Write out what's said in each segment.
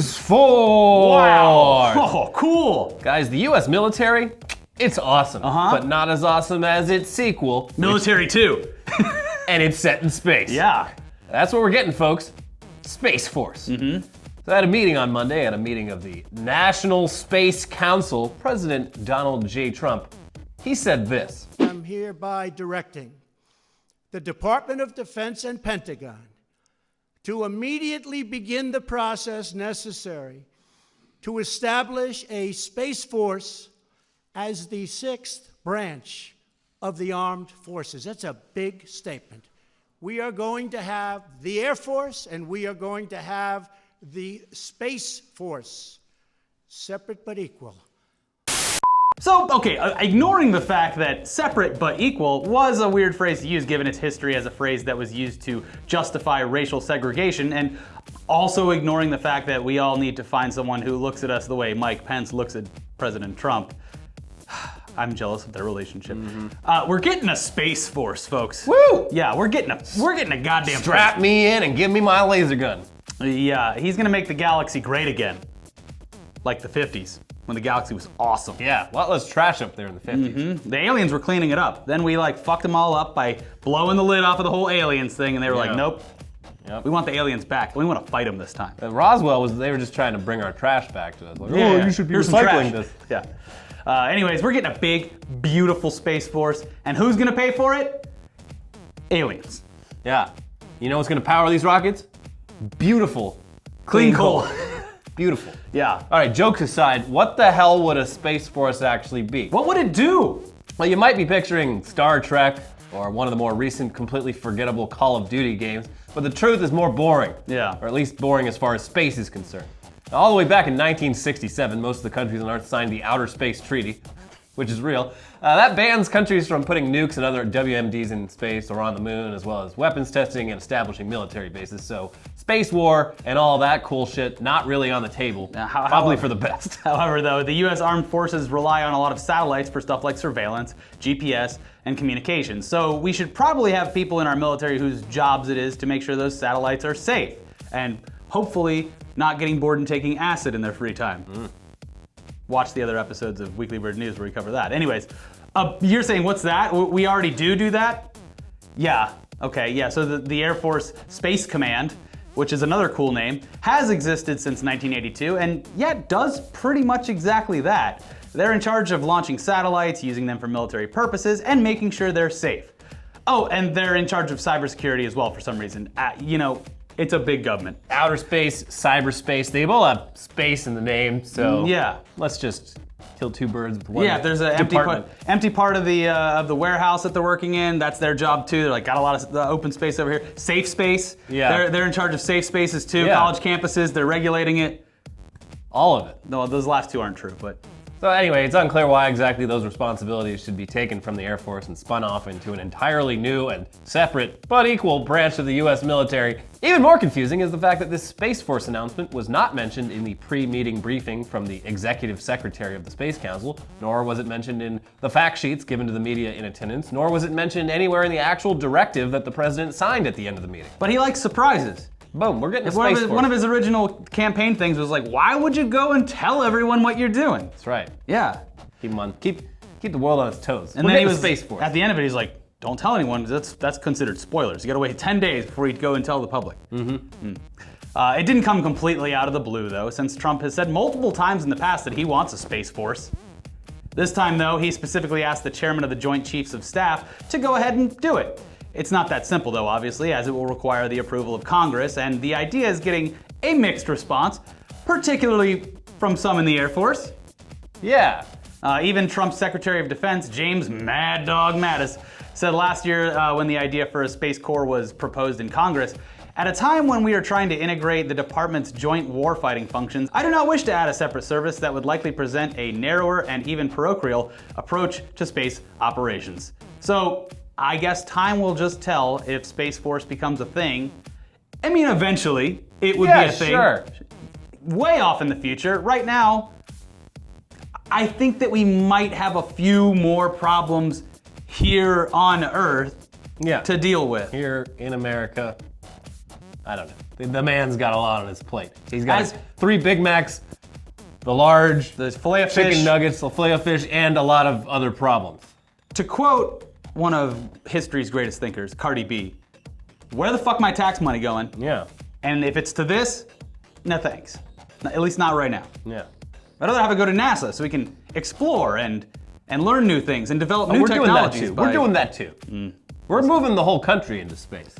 Space Force! Wow! Oh, cool! Guys, the US military, it's awesome, but not as awesome as its sequel. Military 2. And it's set in space. Yeah. That's what we're getting, folks. Space Force. So I had a meeting on Monday, at a meeting of the National Space Council. President Donald J. Trump, he said this. I'm hereby directing the Department of Defense and Pentagon to immediately begin the process necessary to establish a Space Force as the 6th branch of the armed forces. That's a big statement. We are going to have the Air Force and we are going to have the Space Force, separate but equal. So, okay, ignoring the fact that separate but equal was a weird phrase to use given its history as a phrase that was used to justify racial segregation, and also ignoring the fact that we all need to find someone who looks at us the way Mike Pence looks at President Trump. I'm jealous of their relationship. We're getting a Space Force, folks. Woo! Yeah, we're getting a goddamn Strap me in and give me my laser gun. Yeah, he's gonna make the galaxy great again. Like the 50s, when the galaxy was awesome. Yeah, a lot less trash up there in the 50s. The aliens were cleaning it up. Then we fucked them all up by blowing the lid off of the whole aliens thing, and they were like, nope. We want the aliens back. We want to fight them this time. And Roswell they were just trying to bring our trash back to us. Like, Yeah, you should be here's some recycling trash. this. Yeah. Anyways, we're getting a big, beautiful Space Force, and who's gonna pay for it? Aliens. Yeah. You know what's gonna power these rockets? Beautiful. Clean coal. Beautiful. Yeah. All right, jokes aside, what the hell would a Space Force actually be? What would it do? Well, you might be picturing Star Trek or one of the more recent, completely forgettable Call of Duty games, but the truth is more boring. Yeah. Or at least boring as far as space is concerned. Now, all the way back in 1967, most of the countries on Earth signed the Outer Space Treaty, which is real. That bans countries from putting nukes and other WMDs in space or on the moon, as well as weapons testing and establishing military bases. So space war and all that cool shit, not really on the table. Probably for the best. However, though, the U.S. Armed Forces rely on a lot of satellites for stuff like surveillance, GPS, and communications. So we should probably have people in our military whose jobs it is to make sure those satellites are safe. And hopefully not getting bored and taking acid in their free time. Watch the other episodes of Weekly Bird News where we cover that. Anyways, you're saying what's that? We already do that? Yeah, okay, yeah, so the Air Force Space Command, which is another cool name, has existed since 1982 and yet does pretty much exactly that. They're in charge of launching satellites, using them for military purposes, and making sure they're safe. Oh, and they're in charge of cybersecurity as well for some reason. You know, it's a big government. Outer space, cyberspace, they all have space in the name, so yeah. Let's just kill two birds with one. Yeah, there's an empty part of the warehouse that they're working in. That's their job too. They're like got a lot of open space over here. Safe space. Yeah. They're in charge of safe spaces too. Yeah. College campuses. They're regulating it. All of it. No, those last two aren't true, but. So anyway, it's unclear why exactly those responsibilities should be taken from the Air Force and spun off into an entirely new and separate but equal branch of the US military. Even more confusing is the fact that this Space Force announcement was not mentioned in the pre-meeting briefing from the Executive Secretary of the Space Council, nor was it mentioned in the fact sheets given to the media in attendance, nor was it mentioned anywhere in the actual directive that the president signed at the end of the meeting. But he likes surprises. Boom, we're getting a Space Force. One of his original campaign things was like, why would you go and tell everyone what you're doing? That's right. Yeah. Keep the world on its toes. And we're then he getting was Space Force. At the end of it, he's like, don't tell anyone, that's considered spoilers. You gotta wait 10 days before you go and tell the public. It didn't come completely out of the blue though, since Trump has said multiple times in the past that he wants a Space Force. This time though, he specifically asked the chairman of the Joint Chiefs of Staff to go ahead and do it. It's not that simple though, obviously, as it will require the approval of Congress, and the idea is getting a mixed response, particularly from some in the Air Force. Yeah. Even Trump's Secretary of Defense, James Mad Dog Mattis, said last year when the idea for a Space Corps was proposed in Congress, at a time when we are trying to integrate the department's joint warfighting functions, I do not wish to add a separate service that would likely present a narrower and even parochial approach to space operations. So, I guess time will just tell if Space Force becomes a thing. I mean, eventually, it would be a thing. Sure. Way off in the future. Right now, I think that we might have a few more problems here on Earth to deal with. Here in America, I don't know. The man's got a lot on his plate. He's got 3 Big Macs, the large, the filet of chicken fish. nuggets, the filet of fish, and a lot of other problems. To quote one of history's greatest thinkers, Cardi B, where the fuck my tax money going? Yeah. And if it's to this, no thanks. At least not right now. Yeah. I'd rather have it go to NASA so we can explore and learn new things and develop new technologies. We're doing that too. We're moving the whole country into space.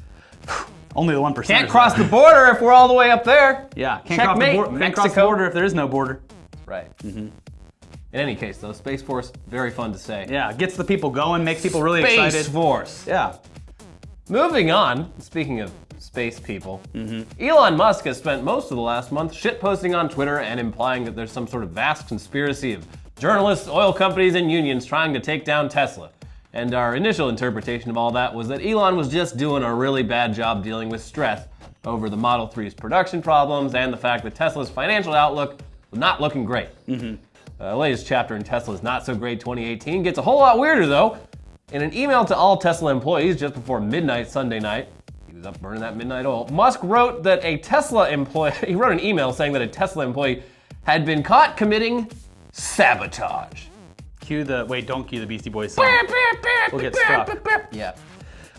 Only the 1%. Can't cross the border if we're all the way up there. Yeah, can't Checkmate, cross the Mexico. border if there is no border. Right. In any case, though, Space Force, very fun to say. Yeah, gets the people going, makes people really Space excited. Force. Yeah. Moving on, speaking of space people, Elon Musk has spent most of the last month shitposting on Twitter and implying that there's some sort of vast conspiracy of journalists, oil companies, and unions trying to take down Tesla. And our initial interpretation of all that was that Elon was just doing a really bad job dealing with stress over the Model 3's production problems and the fact that Tesla's financial outlook was not looking great. The latest chapter in Tesla's Not So Great 2018 gets a whole lot weirder though. In an email to all Tesla employees just before midnight Sunday night, he was up burning that midnight oil, Musk wrote that a Tesla employee, he wrote an email saying that a Tesla employee had been caught committing sabotage. Don't cue the Beastie Boys song. We'll get struck. Yeah.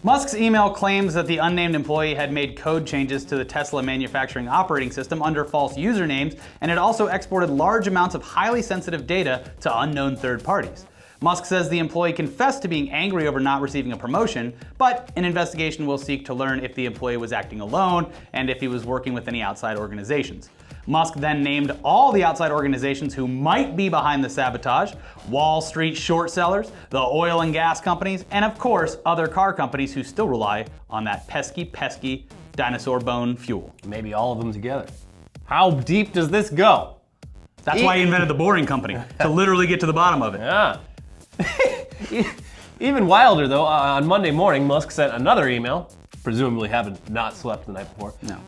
Musk's email claims that the unnamed employee had made code changes to the Tesla manufacturing operating system under false usernames and had also exported large amounts of highly sensitive data to unknown third parties. Musk says the employee confessed to being angry over not receiving a promotion, but an investigation will seek to learn if the employee was acting alone and if he was working with any outside organizations. Musk then named all the outside organizations who might be behind the sabotage: Wall Street short sellers, the oil and gas companies, and of course, other car companies who still rely on that pesky dinosaur bone fuel. Maybe all of them together. How deep does this go? That's why he invented the Boring Company, to literally get to the bottom of it. Yeah. Even wilder though, on Monday morning, Musk sent another email, presumably having not slept the night before. No.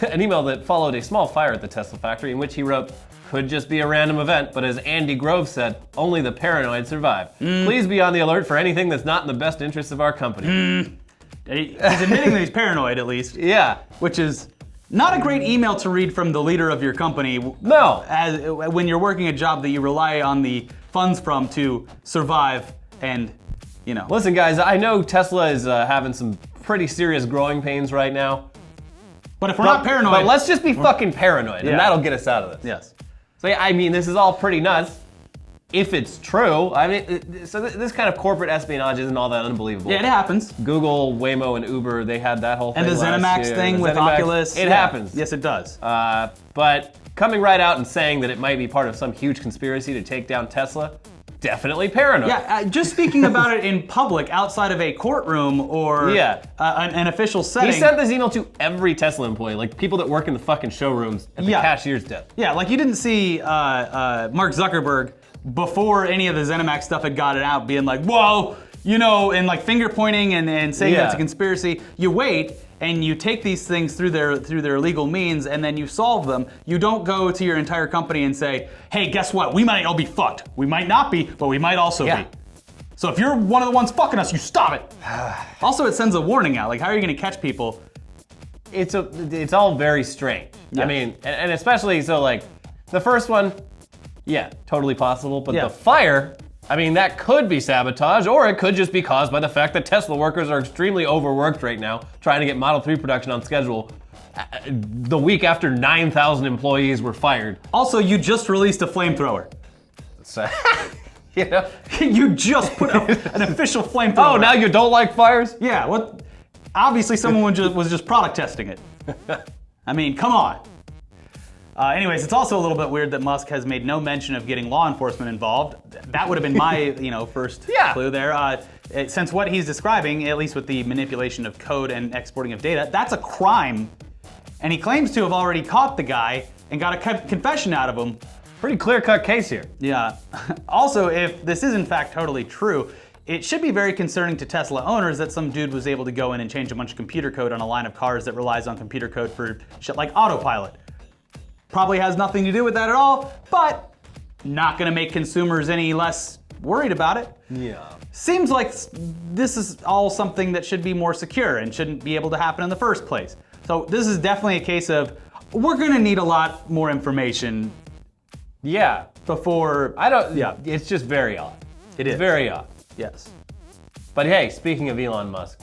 An email that followed a small fire at the Tesla factory in which he wrote, "Could just be a random event, but as Andy Grove said, only the paranoid survive. Please be on the alert for anything that's not in the best interests of our company." He's admitting that he's paranoid, at least. Yeah. Which is not a great email to read from the leader of your company. No. When you're working a job that you rely on the funds from to survive and, you know. Listen, guys, I know Tesla is having some pretty serious growing pains right now. But if we're not paranoid. But let's just be fucking paranoid, and that'll get us out of this. Yes. So yeah, I mean, this is all pretty nuts. If it's true, I mean, so this kind of corporate espionage isn't all that unbelievable. Yeah, it happens. Google, Waymo, and Uber, they had that whole thing And the last ZeniMax year. thing The with ZeniMax, Oculus. It happens. Yes, it does. But coming right out and saying that it might be part of some huge conspiracy to take down Tesla, definitely paranoid. Yeah, just speaking about it in public, outside of a courtroom or an official setting. He sent this email to every Tesla employee, like people that work in the fucking showrooms at the cashier's desk. Yeah, like you didn't see Mark Zuckerberg before any of the ZeniMax stuff had gotten out being like, whoa, you know, and like finger pointing and saying that's a conspiracy. You wait and you take these things through their legal means and then you solve them. You don't go to your entire company and say, hey, guess what? We might all be fucked. We might not be, but we might also be. So if you're one of the ones fucking us, you stop it. Also, it sends a warning out. Like, how are you gonna catch people? It's all very strange. Yes. I mean, and especially, so like, the first one, yeah, totally possible, but the fire, I mean, that could be sabotage, or it could just be caused by the fact that Tesla workers are extremely overworked right now, trying to get Model 3 production on schedule the week after 9,000 employees were fired. Also, you just released a flamethrower. So, you know? You just put an official flamethrower. Oh, now you don't like fires? Yeah, what? Obviously someone was just product testing it. I mean, come on. Anyways, it's also a little bit weird that Musk has made no mention of getting law enforcement involved. That would have been my, first clue there. Since what he's describing, at least with the manipulation of code and exporting of data, that's a crime. And he claims to have already caught the guy and got a confession out of him. Pretty clear-cut case here. Yeah. Also, if this is in fact totally true, it should be very concerning to Tesla owners that some dude was able to go in and change a bunch of computer code on a line of cars that relies on computer code for shit like autopilot. Probably has nothing to do with that at all, but not gonna make consumers any less worried about it. Yeah. Seems like this is all something that should be more secure and shouldn't be able to happen in the first place. So this is definitely a case of we're gonna need a lot more information Yeah. before. It's just very odd. It is. It's very odd. Yes. But hey, speaking of Elon Musk,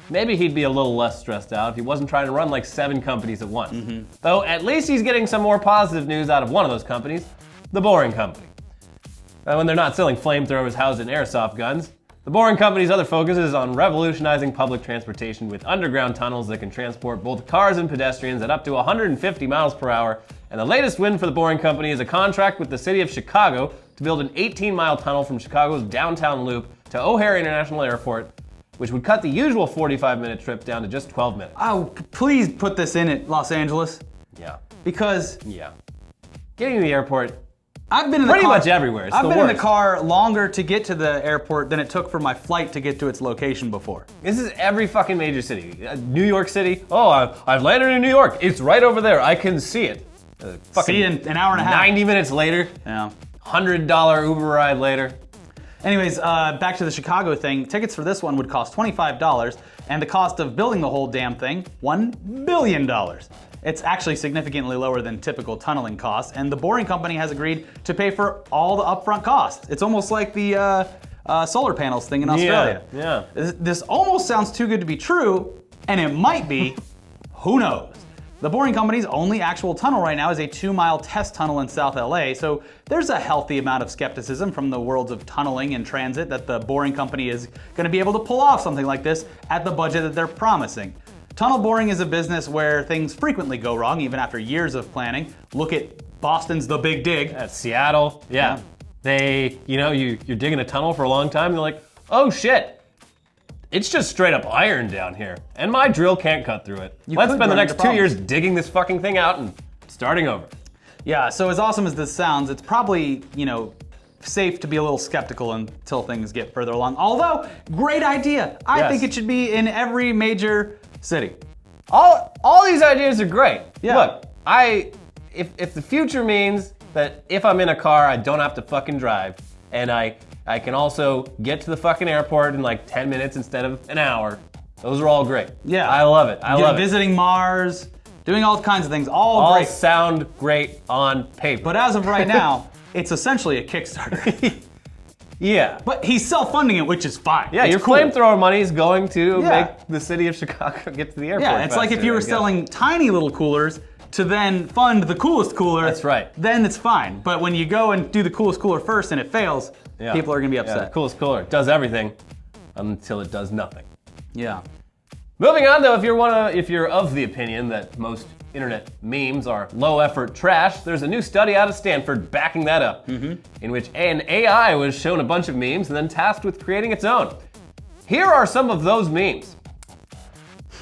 maybe he'd be a little less stressed out if he wasn't trying to run like 7 companies at once. Though at least he's getting some more positive news out of one of those companies, the Boring Company. When they're not selling flamethrowers housed in airsoft guns, the Boring Company's other focus is on revolutionizing public transportation with underground tunnels that can transport both cars and pedestrians at up to 150 miles per hour. And the latest win for the Boring Company is a contract with the city of Chicago to build an 18-mile tunnel from Chicago's downtown loop to O'Hare International Airport, which would cut the usual 45-minute trip down to just 12 minutes. Oh, please put this in at Los Angeles. Yeah. Because Getting to the airport, I've been in pretty much everywhere. It's I've the been in worst. the car longer to get to the airport than it took for my flight to get to its location before. This is every fucking major city. New York City. Oh, I've landed in New York. It's right over there. I can see it. See in an hour and a half. 90 minutes later. Yeah. $100 Uber ride later. Anyways, back to the Chicago thing. Tickets for this one would cost $25, and the cost of building the whole damn thing, $1 billion. It's actually significantly lower than typical tunneling costs, and the Boring Company has agreed to pay for all the upfront costs. It's almost like the solar panels thing in Australia. Yeah. This almost sounds too good to be true, and it might be. Who knows? The Boring Company's only actual tunnel right now is a 2-mile test tunnel in South LA, so there's a healthy amount of skepticism from the worlds of tunneling and transit that the Boring Company is going to be able to pull off something like this at the budget that they're promising. Tunnel boring is a business where things frequently go wrong, even after years of planning. Look at Boston's The Big Dig. At Seattle, yeah. You're digging a tunnel for a long time, and they're like, oh shit, it's just straight up iron down here, and my drill can't cut through it. Let's spend the next 2 years digging this fucking thing out and starting over. Yeah, so as awesome as this sounds, it's probably, safe to be a little skeptical until things get further along. Although, great idea. I think it should be in every major city. All these ideas are great. Yeah. Look, if the future means that if I'm in a car, I don't have to fucking drive, and I can also get to the fucking airport in like 10 minutes instead of an hour, those are all great. Yeah. I love it. I love it. Visiting Mars, doing all kinds of things, all great. Sound great on paper. But as of right now, it's essentially a Kickstarter. Yeah. But he's self-funding it, which is fine. Yeah, it's your cool. flamethrower money is going to make the city of Chicago get to the airport. Yeah, it's like if you were selling tiny little coolers to then fund the coolest cooler. That's right. Then it's fine. But when you go and do the coolest cooler first and it fails, people are going to be upset. Yeah, the coolest cooler does everything until it does nothing. Yeah. Moving on though, if you're of the opinion that most internet memes are low-effort trash, there's a new study out of Stanford backing that up, in which an AI was shown a bunch of memes and then tasked with creating its own. Here are some of those memes.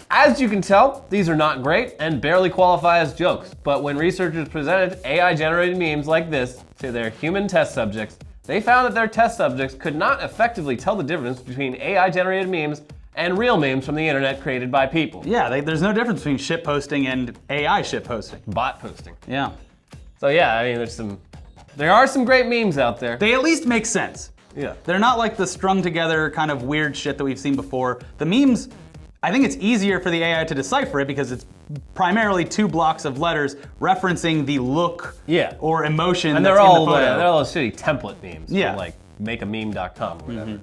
As you can tell, these are not great and barely qualify as jokes, but when researchers presented AI-generated memes like this to their human test subjects, they found that their test subjects could not effectively tell the difference between AI-generated memes and real memes from the internet created by people. Yeah, there's no difference between shitposting and AI shitposting. Bot posting. Yeah. So yeah, I mean, there are some great memes out there. They at least make sense. Yeah. They're not like the strung together kind of weird shit that we've seen before. The memes, I think it's easier for the AI to decipher it because it's primarily 2 blocks of letters referencing the look or emotion and that's they're all in the photo. they're all shitty template memes. Yeah. From, like makeameme.com or whatever.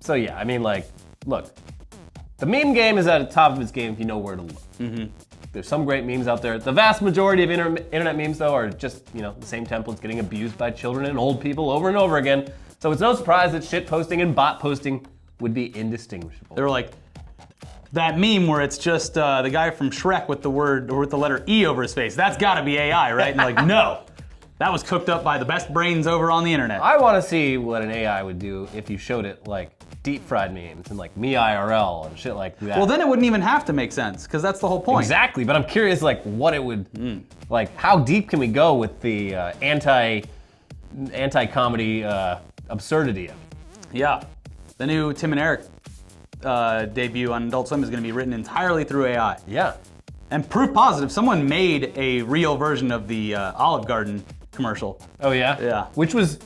So yeah, I mean, like, look, the meme game is at the top of its game if you know where to look. There's some great memes out there. The vast majority of internet memes, though, are just, the same templates getting abused by children and old people over and over again. So it's no surprise that shit posting and bot posting would be indistinguishable. They were like, that meme where it's just the guy from Shrek with the letter E over his face. That's gotta be AI, right? And like, no. That was cooked up by the best brains over on the internet. I want to see what an AI would do if you showed it like deep fried memes and like me IRL and shit like that. Well, then it wouldn't even have to make sense because that's the whole point. Exactly, but I'm curious like what it would, like how deep can we go with the anti-comedy absurdity of it? Yeah, the new Tim and Eric debut on Adult Swim is going to be written entirely through AI. Yeah. And proof positive, someone made a real version of the Olive Garden commercial. Oh yeah? Yeah. Which was,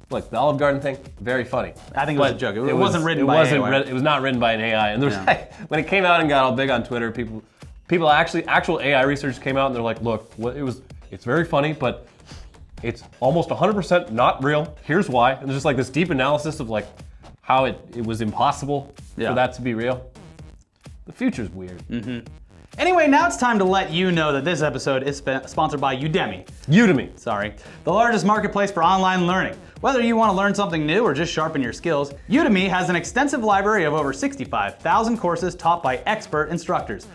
look, the Olive Garden thing, very funny. I think it was a joke. It wasn't written by AI. It was not written by an AI. And there was, when it came out and got all big on Twitter, people People actual AI research came out and they're like, look, it's very funny, but it's almost 100% not real. Here's why. And there's just like this deep analysis of like how it was impossible for that to be real. The future's weird. Anyway, now it's time to let you know that this episode is sponsored by Udemy. Udemy. Sorry. The largest marketplace for online learning. Whether you want to learn something new or just sharpen your skills, Udemy has an extensive library of over 65,000 courses taught by expert instructors.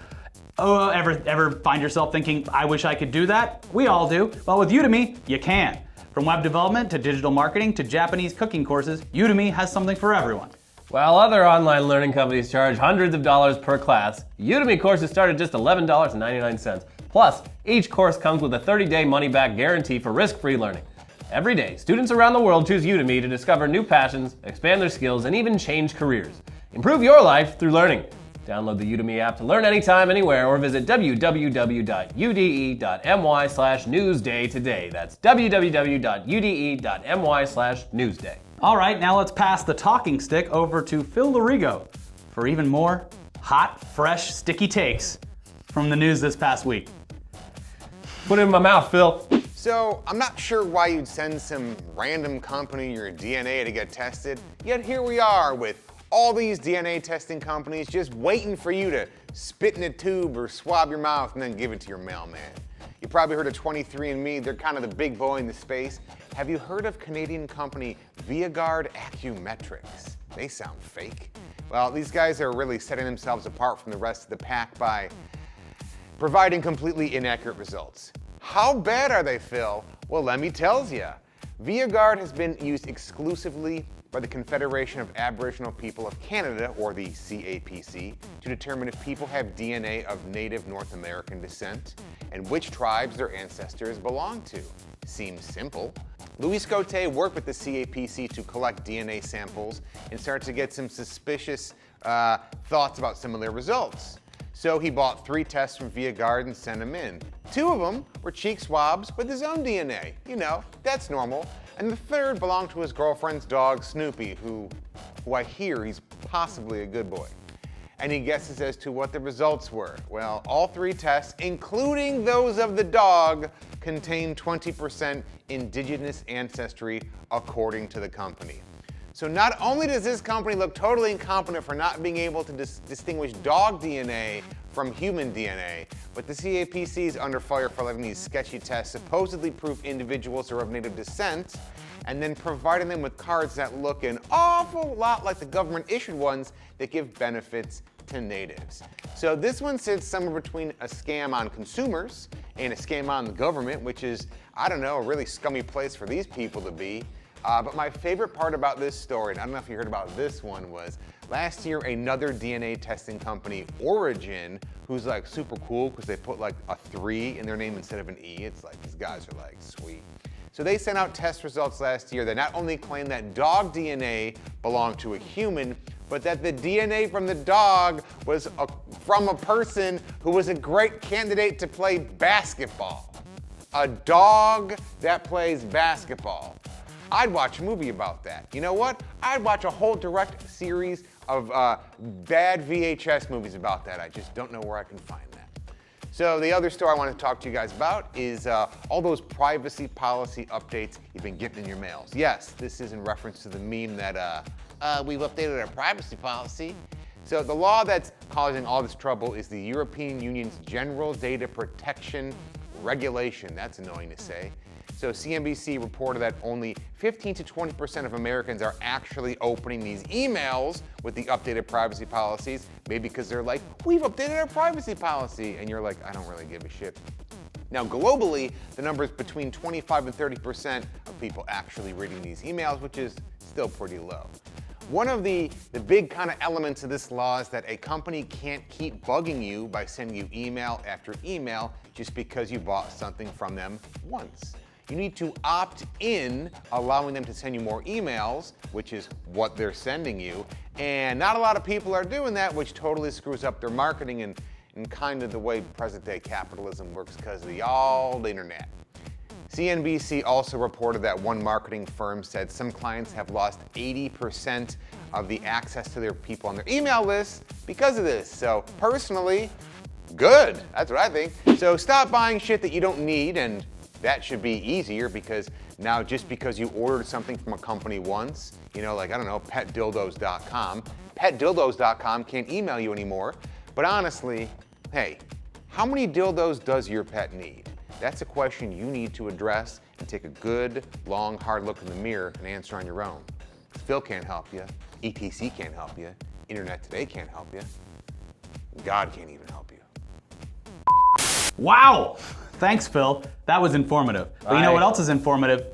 Oh, ever find yourself thinking, I wish I could do that? We all do. Well, with Udemy, you can. From web development to digital marketing to Japanese cooking courses, Udemy has something for everyone. While other online learning companies charge hundreds of dollars per class, Udemy courses start at just $11.99. Plus, each course comes with a 30-day money-back guarantee for risk-free learning. Every day, students around the world choose Udemy to discover new passions, expand their skills, and even change careers. Improve your life through learning. Download the Udemy app to learn anytime, anywhere, or visit www.ude.my/newsday today. That's www.ude.my/newsday. All right, now let's pass the talking stick over to Phil Lorigo for even more hot, fresh, sticky takes from the news this past week. Put it in my mouth, Phil. So, I'm not sure why you'd send some random company your DNA to get tested, yet here we are with all these DNA testing companies just waiting for you to spit in a tube or swab your mouth and then give it to your mailman. You probably heard of 23andMe, they're kind of the big boy in the space. Have you heard of Canadian company ViaGuard Acumetrics? They sound fake. Well, these guys are really setting themselves apart from the rest of the pack by providing completely inaccurate results. How bad are they, Phil? Well, let me tell you. ViaGuard has been used exclusively by the Confederation of Aboriginal People of Canada, or the CAPC, to determine if people have DNA of native North American descent and which tribes their ancestors belong to. Seems simple. Louis Cote worked with the CAPC to collect DNA samples and started to get some suspicious thoughts about some of their results. So he bought 3 tests from ViaGuard and sent them in. 2 of them were cheek swabs with his own DNA. You know, that's normal. And the 3rd belonged to his girlfriend's dog, Snoopy, who I hear he's possibly a good boy. And he guesses as to what the results were. Well, all 3 tests, including those of the dog, contained 20% indigenous ancestry, according to the company. So not only does this company look totally incompetent for not being able to distinguish dog DNA from human DNA, but the CAPC is under fire for letting these sketchy tests supposedly prove individuals are of native descent, and then providing them with cards that look an awful lot like the government-issued ones that give benefits to natives. So this one sits somewhere between a scam on consumers and a scam on the government, which is, I don't know, a really scummy place for these people to be. But my favorite part about this story, and I don't know if you heard about this one, was last year another DNA testing company, Origin, who's like super cool because they put like a 3 in their name instead of an E. It's like, these guys are like, sweet. So they sent out test results last year that not only claimed that dog DNA belonged to a human, but that the DNA from the dog was from a person who was a great candidate to play basketball. A dog that plays basketball. I'd watch a movie about that. You know what? I'd watch a whole direct series of bad VHS movies about that. I just don't know where I can find that. So the other story I want to talk to you guys about is all those privacy policy updates you've been getting in your mails. Yes, this is in reference to the meme that we've updated our privacy policy. So the law that's causing all this trouble is the European Union's General Data Protection Regulation. That's annoying to say. So CNBC reported that only 15 to 20% of Americans are actually opening these emails with the updated privacy policies, maybe because they're like, we've updated our privacy policy, and you're like, I don't really give a shit. Now globally, the number is between 25 and 30% of people actually reading these emails, which is still pretty low. One of the big kind of elements of this law is that a company can't keep bugging you by sending you email after email just because you bought something from them once. You need to opt in, allowing them to send you more emails, which is what they're sending you. And not a lot of people are doing that, which totally screws up their marketing and kind of the way present-day capitalism works because of the old internet. CNBC also reported that one marketing firm said some clients have lost 80% of the access to their people on their email list because of this. So personally, Good, that's what I think. So stop buying shit that you don't need, and that should be easier because now just because you ordered something from a company once, you know, like, I don't know, petdildos.com, petdildos.com can't email you anymore. But honestly, hey, how many dildos does your pet need? That's a question you need to address and take a good, long, hard look in the mirror and answer on your own. Phil can't help you, ETC can't help you, Internet Today can't help you, God can't even help you. Wow! Thanks, Phil. That was informative. But you know what else is informative?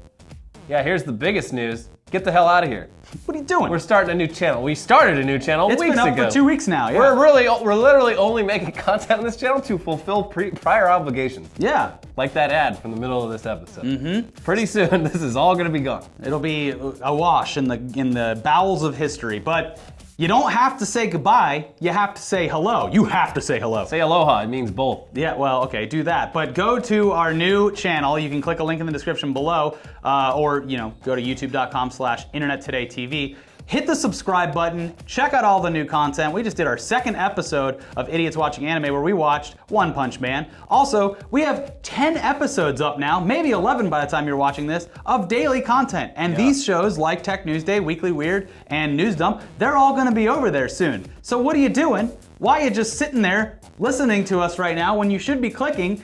Yeah, here's the biggest news. Get the hell out of here. What are you doing? We're starting a new channel. We started a new channel It's weeks been up ago. for 2 weeks now, yeah. We're literally only making content on this channel to fulfill prior obligations. Yeah. Like that ad from the middle of this episode. Pretty soon, this is all gonna be gone. It'll be awash in the bowels of history. But you don't have to say goodbye, you have to say hello. You have to say hello. Say aloha, it means both. Yeah, well, okay, do that. But go to our new channel. You can click a link in the description below, or go to youtube.com/internettodaytv. Hit the subscribe button, check out all the new content. We just did our second episode of Idiots Watching Anime where we watched One Punch Man. Also, we have 10 episodes up now, maybe 11 by the time you're watching this, of daily content. And these shows like TechNewsDay, Weekly Weird, and News Dump, they're all gonna be over there soon. So what are you doing? Why are you just sitting there listening to us right now when you should be clicking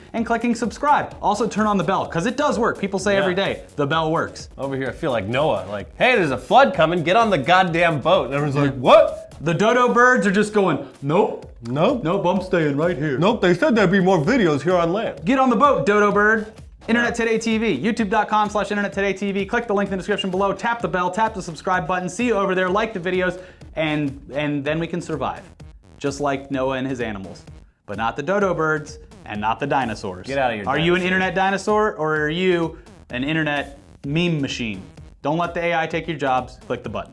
subscribe? Also turn on the bell, because it does work. People say every day, the bell works. Over here, I feel like Noah, like, hey, there's a flood coming, get on the goddamn boat. And everyone's like, what? The dodo birds are just going, nope. Nope. Nope, I'm staying right here. Nope, they said there'd be more videos here on land. Get on the boat, dodo bird. Internet Today TV, youtube.com/Internet Today TV. Click the link in the description below, tap the bell, tap the subscribe button, see you over there, like the videos, and then we can survive. Just like Noah and his animals. But not the dodo birds and not the dinosaurs. Get out of here, Are you an dinosaurs. internet dinosaur or are you an internet meme machine? Don't let the AI take your jobs, click the button.